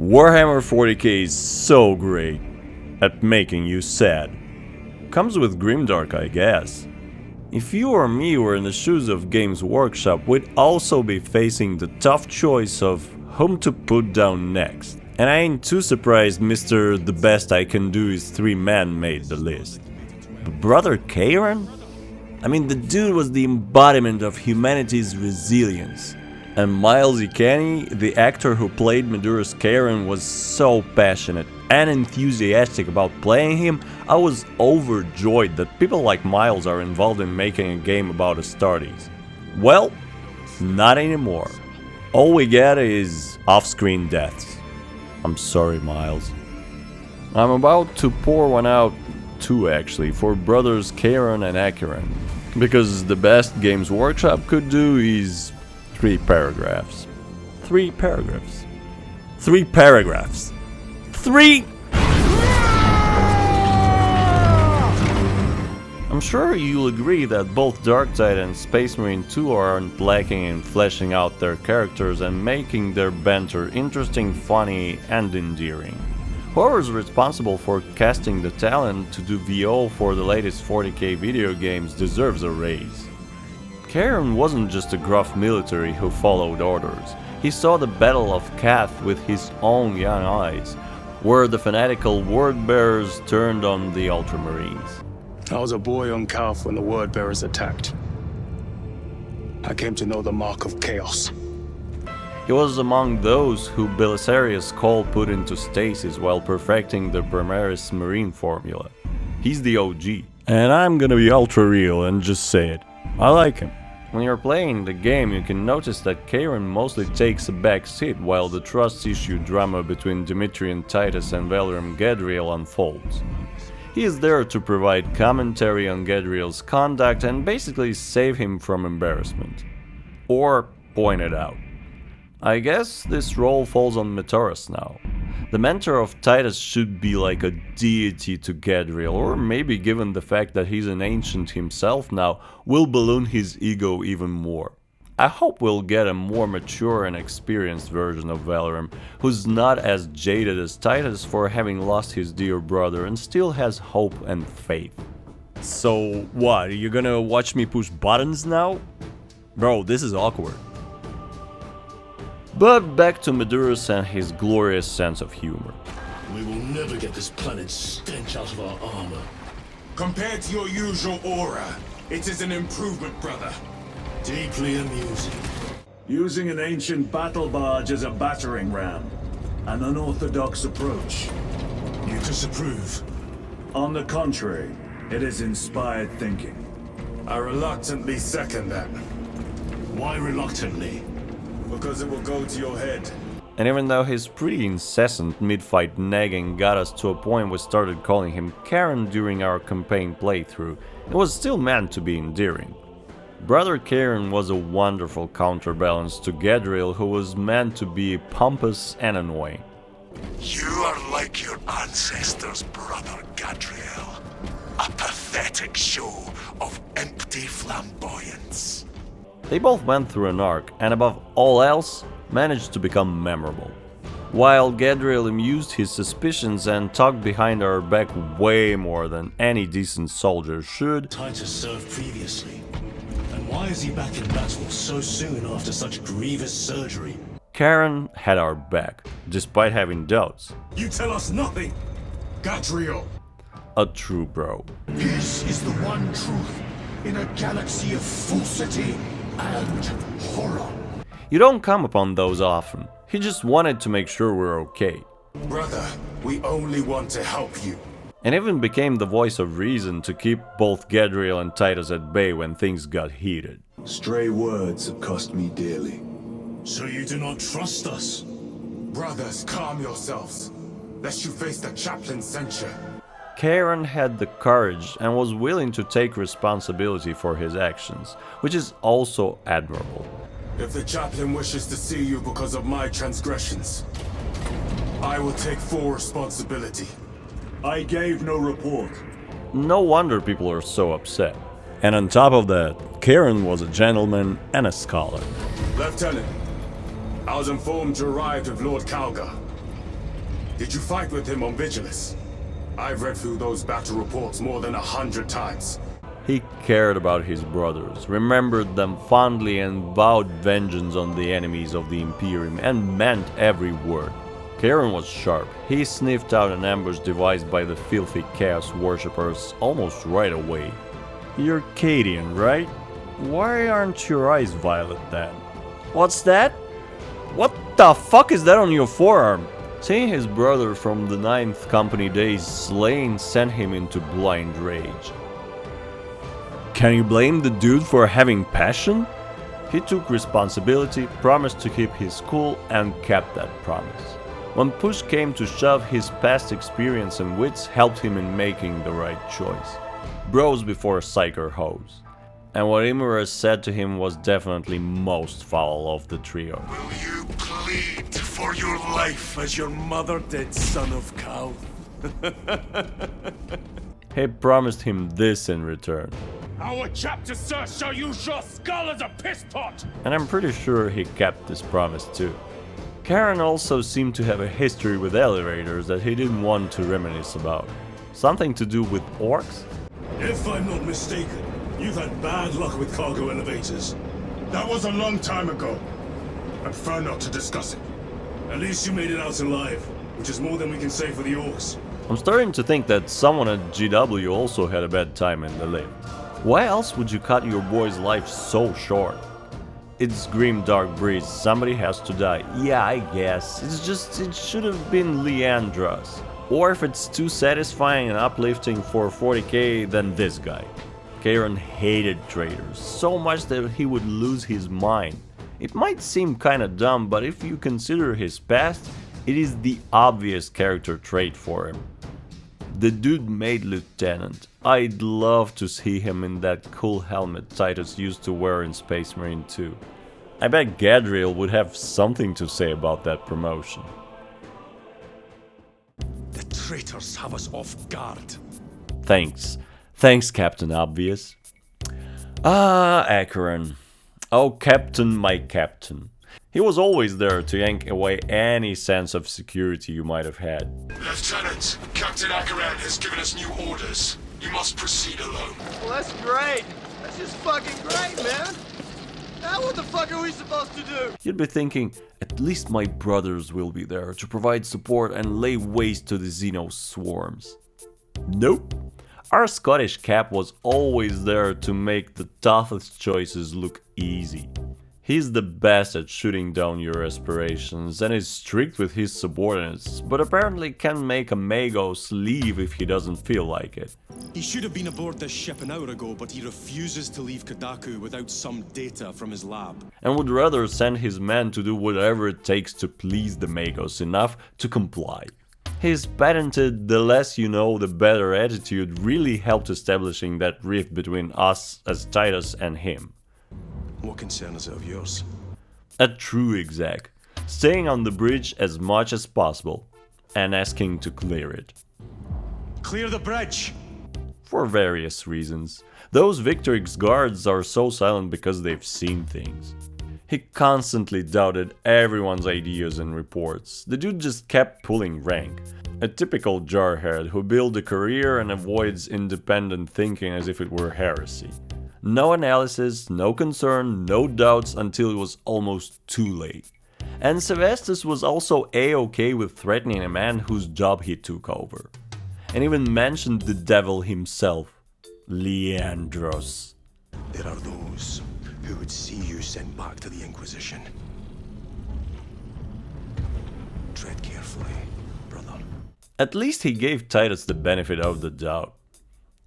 Warhammer 40k is so great at making you sad. Comes with grimdark, I guess. If you or me were in the shoes of Games Workshop, we'd also be facing the tough choice of whom to put down next. And I ain't too surprised Mr. The Best I Can Do Is 3 Man made the list. But Brother Karen? I mean, the dude was the embodiment of humanity's resilience. And Miles Kenny, the actor who played Medura's Karen, was so passionate and enthusiastic about playing him. I was overjoyed that people like Miles are involved in making a game about Astartes. Well, not anymore. All we get is off-screen deaths. I'm sorry, Miles. I'm about to pour one out, too actually, for brothers Karen and Acheron. Because the best Games Workshop could do is 3 paragraphs. 3 paragraphs. 3 paragraphs. 3! I'm sure you'll agree that both Darktide and Space Marine 2 aren't lacking in fleshing out their characters and making their banter interesting, funny, and endearing. Whoever's responsible for casting the talent to do VO for the latest 40k video games deserves a raise. Karen wasn't just a gruff military who followed orders. He saw the Battle of Kath with his own young eyes, where the fanatical word-bearers turned on the Ultramarines. I was a boy on Kath when the word-bearers attacked. I came to know the mark of chaos. He was among those who Belisarius Cole put into stasis while perfecting the Primaris Marine formula. He's the OG. And I'm gonna be ultra real and just say it. I like him. When you're playing the game, you can notice that Karen mostly takes a back seat while the trust issue drama between Dimitri and Titus and Valerium Gadriel unfolds. He is there to provide commentary on Gadriel's conduct and basically save him from embarrassment. Or point it out. I guess this role falls on Metaurus now. The mentor of Titus should be like a deity to Gadriel, or maybe given the fact that he's an ancient himself now, will balloon his ego even more. I hope we'll get a more mature and experienced version of Valerium, who's not as jaded as Titus for having lost his dear brother and still has hope and faith. So what, you gonna watch me push buttons now? Bro, this is awkward. But back to Medurus and his glorious sense of humor. We will never get this planet's stench out of our armor. Compared to your usual aura, it is an improvement, brother. Deeply amusing. Using an ancient battle barge as a battering ram. An unorthodox approach. You disapprove? On the contrary, it is inspired thinking. I reluctantly second that. Why reluctantly? Because it will go to your head. And even though his pretty incessant mid-fight nagging got us to a point we started calling him Karen during our campaign playthrough, it was still meant to be endearing. Brother Karen was a wonderful counterbalance to Gadriel, who was meant to be pompous and annoying. You are like your ancestors, Brother Gadriel. A pathetic show of empty flamboyance. They both went through an arc, and above all else, managed to become memorable. While Gadriel amused his suspicions and talked behind our back way more than any decent soldier should, Titus served previously. And why is he back in battle so soon after such grievous surgery? Karen had our back, despite having doubts. You tell us nothing, Gadriel. A true bro. This is the one truth in a galaxy of falsity and horror. You don't come upon those often. He just wanted to make sure we're okay. Brother, we only want to help you. And even became the voice of reason to keep both Gadriel and Titus at bay when things got heated. Stray words have cost me dearly. So you do not trust us? Brothers, calm yourselves, lest you face the chaplain's censure. Karen had the courage and was willing to take responsibility for his actions, which is also admirable. If the chaplain wishes to see you because of my transgressions, I will take full responsibility. I gave no report. No wonder people are so upset. And on top of that, Karen was a gentleman and a scholar. Lieutenant, I was informed you arrived with Lord Calgar. Did you fight with him on Vigilus? I've read through those battle reports more than 100 times. He cared about his brothers, remembered them fondly and vowed vengeance on the enemies of the Imperium and meant every word. Karen was sharp. He sniffed out an ambush devised by the filthy Chaos worshippers almost right away. You're Cadian, right? Why aren't your eyes violet then? What's that? What the fuck is that on your forearm? Seeing his brother from the 9th Company days slain sent him into blind rage. Can you blame the dude for having passion? He took responsibility, promised to keep his cool, and kept that promise. When push came to shove, his past experience and wits helped him in making the right choice. Bros before psyker hoes. And what Imura said to him was definitely most foul of the trio. Will you plead for your life as your mother did, son of Cal? He promised him this in return. Our chapter, sir, shall use your skull as a piss pot! And I'm pretty sure he kept this promise too. Karen also seemed to have a history with elevators that he didn't want to reminisce about. Something to do with orcs? If I'm not mistaken, you've had bad luck with cargo elevators. That was a long time ago. I prefer not to discuss it. At least you made it out alive, which is more than we can say for the orcs. I'm starting to think that someone at GW also had a bad time in the lift. Why else would you cut your boy's life so short? It's grim dark breeze, somebody has to die. Yeah, I guess. It's just, it should have been Leandros. Or if it's too satisfying and uplifting for 40k, then this guy. Karen hated traitors, so much that he would lose his mind. It might seem kinda dumb, but if you consider his past, it is the obvious character trait for him. The dude made lieutenant. I'd love to see him in that cool helmet Titus used to wear in Space Marine 2. I bet Gadriel would have something to say about that promotion. The traitors have us off guard. Thanks. Thanks, Captain Obvious. Ah, Acheron. Oh, Captain, my Captain. He was always there to yank away any sense of security you might have had. Lieutenant, Captain Acheron has given us new orders. You must proceed alone. Well, that's great. That's just fucking great, man. Now what the fuck are we supposed to do? You'd be thinking, at least my brothers will be there to provide support and lay waste to the Xeno swarms. Nope. Our Scottish Cap was always there to make the toughest choices look easy. He's the best at shooting down your aspirations and is strict with his subordinates, but apparently can make a Magos leave if he doesn't feel like it. He should have been aboard this ship an hour ago, but he refuses to leave Kodaku without some data from his lab. And would rather send his men to do whatever it takes to please the Magos enough to comply. His patented "the less you know, the better" attitude really helped establishing that rift between us as Titus and him. What concern is it of yours? A true exec, staying on the bridge as much as possible, and asking to clear it. Clear the bridge! For various reasons. Those Victrix guards are so silent because they've seen things. He constantly doubted everyone's ideas and reports. The dude just kept pulling rank. A typical jarhead who builds a career and avoids independent thinking as if it were heresy. No analysis, no concern, no doubts until it was almost too late. And Sevestus was also a-okay with threatening a man whose job he took over. And even mentioned the devil himself, Leandros. There are those who would see you sent back to the Inquisition. Tread carefully, brother. At least he gave Titus the benefit of the doubt.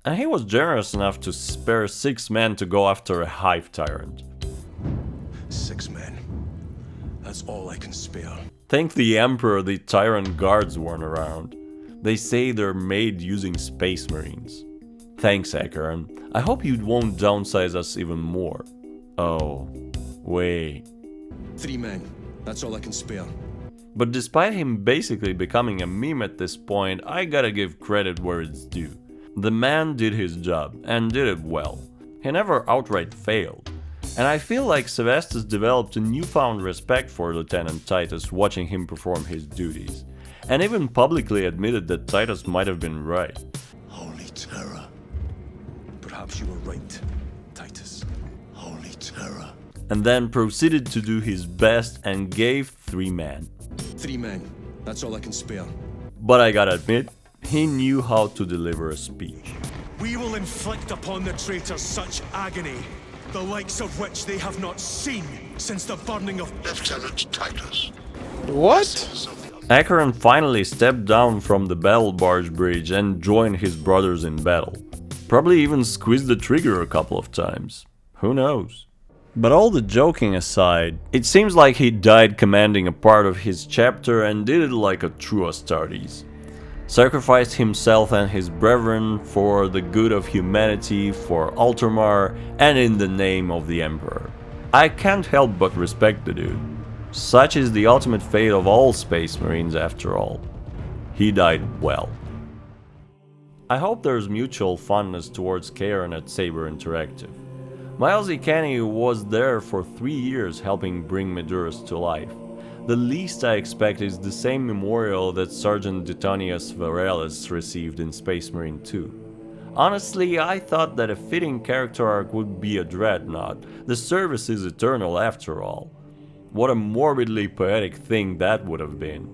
And he was generous enough to spare 6 men to go after a hive tyrant. 6 men. That's all I can spare. Thank the Emperor the tyrant guards weren't around. They say they're made using Space Marines. Thanks, Acheron. I hope you won't downsize us even more. Oh, wait. 3 men. That's all I can spare. But despite him basically becoming a meme at this point, I gotta give credit where it's due. The man did his job, and did it well. He never outright failed. And I feel like Sevestus developed a newfound respect for Lieutenant Titus watching him perform his duties. and even publicly admitted that Titus might have been right. Holy terror. Perhaps you were right, Titus. Holy terror. And then proceeded to do his best and gave 3 men. 3 men. That's all I can spare. But I gotta admit, he knew how to deliver a speech. We will inflict upon the traitors such agony, the likes of which they have not seen since the burning of Lieutenant Titus. What? Acheron finally stepped down from the battle barge bridge and joined his brothers in battle. Probably even squeezed the trigger a couple of times. Who knows? But all the joking aside, it seems like he died commanding a part of his chapter and did it like a true Astartes. Sacrificed himself and his brethren for the good of humanity, for Ultramar, and in the name of the Emperor. I can't help but respect the dude. Such is the ultimate fate of all Space Marines after all. He died well. I hope there's mutual fondness towards Charon at Saber Interactive. Miles E. Kenny was there for 3 years helping bring Medurus to life. The least I expect is the same memorial that Sergeant Detonius Varelis received in Space Marine 2. Honestly, I thought that a fitting character arc would be a Dreadnought. The service is eternal after all. What a morbidly poetic thing that would have been.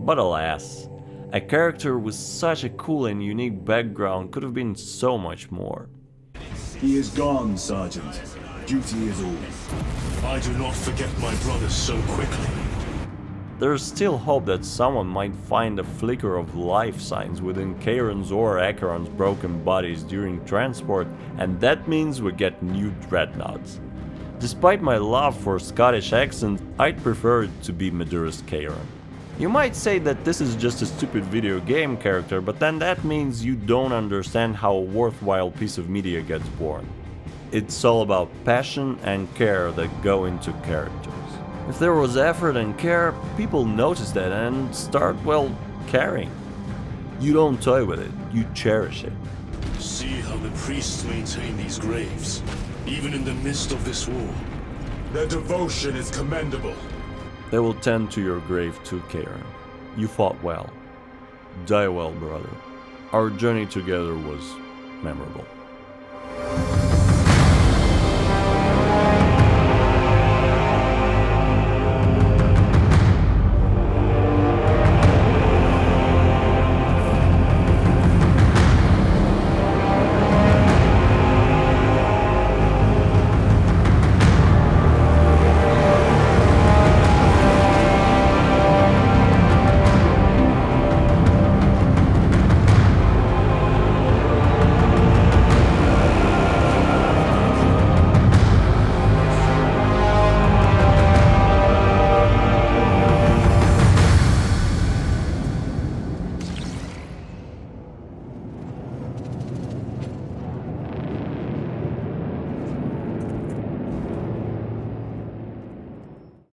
But alas, a character with such a cool and unique background could have been so much more. He is gone, Sergeant. Duty is all. I do not forget my brothers so quickly. There's still hope that someone might find a flicker of life signs within Charon's or Acheron's broken bodies during transport, and that means we get new Dreadnoughts. Despite my love for Scottish accents, I'd prefer it to be Medurus Charon. You might say that this is just a stupid video game character, but then that means you don't understand how a worthwhile piece of media gets born. It's all about passion and care that go into characters. If there was effort and care, people notice that and start, well, caring. You don't toy with it, you cherish it. See how the priests maintain these graves, even in the midst of this war. Their devotion is commendable. They will tend to your grave too, Charon. You fought well. Die well, brother. Our journey together was memorable.